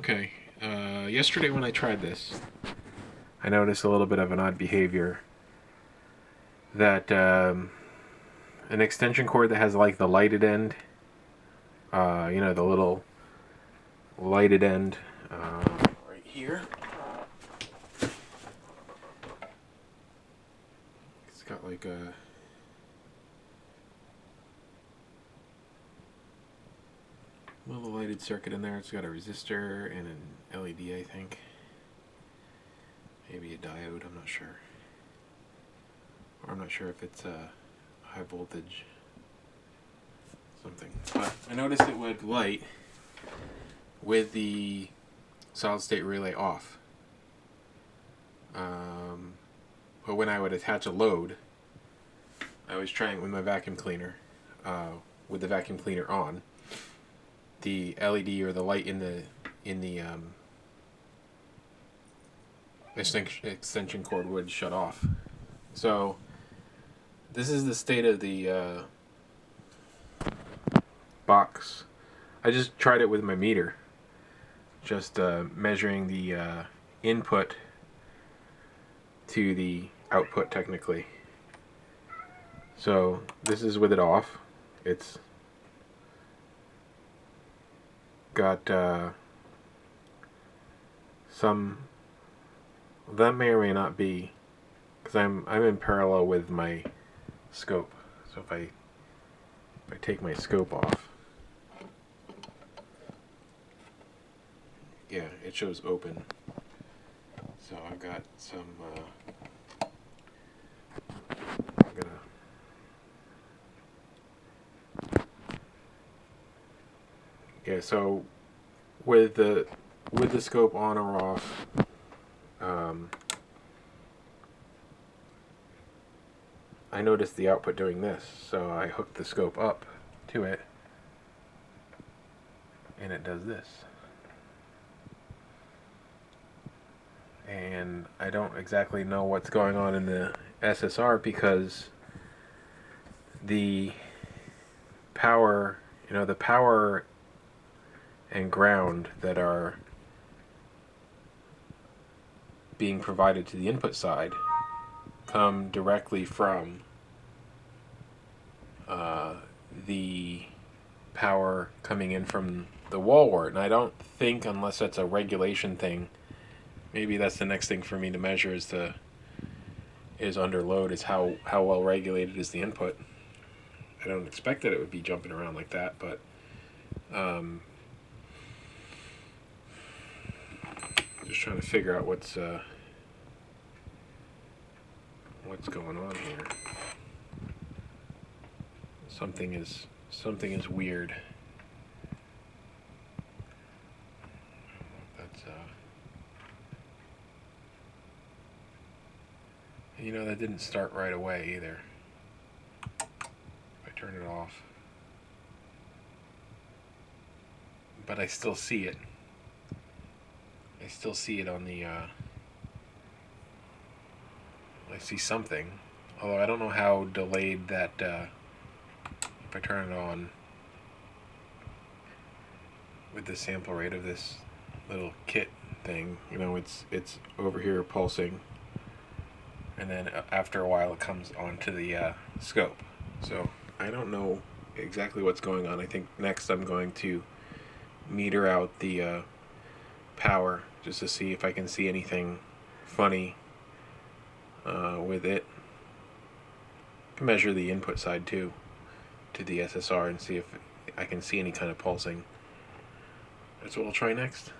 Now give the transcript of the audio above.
Okay, yesterday when I tried this, I noticed a little bit of an odd behavior. That an extension cord that has like the lighted end, the little lighted end right here. It's got like a little lighted circuit in there. It's got a resistor and an LED, I think. Maybe a diode, I'm not sure. Or I'm not sure if it's a high voltage something. But I noticed it would light with the solid state relay off. But when I would attach a load, I was trying with my vacuum cleaner, with the vacuum cleaner on, the LED or the light in the extension cord would shut off. So this is the state of the box. I just tried it with my meter, just measuring the input to the output technically. So this is with it off. It's got some, that may or may not be, because I'm in parallel with my scope. So if I take my scope off, yeah, it shows open. So I've got some I'm gonna yeah, so with the scope on or off, I noticed the output doing this, so I hooked the scope up to it, and it does this. And I don't exactly know what's going on in the SSR because the power, the power and ground that are being provided to the input side come directly from the power coming in from the wall wart. And I don't think, unless that's a regulation thing, maybe that's the next thing for me to measure is under load, is how well regulated is the input. I don't expect that it would be jumping around like that, but just trying to figure out what's going on here. Something is weird. That's that didn't start right away either. If I turn it off, but I still see it. I still see it on the I see something, although I don't know how delayed that, if I turn it on with the sample rate of this little kit thing, it's over here pulsing, and then after a while it comes onto the scope. So I don't know exactly what's going on. I think next I'm going to meter out the power just to see if I can see anything funny with it. I can measure the input side too, to the SSR, and see if I can see any kind of pulsing. That's what we'll try next.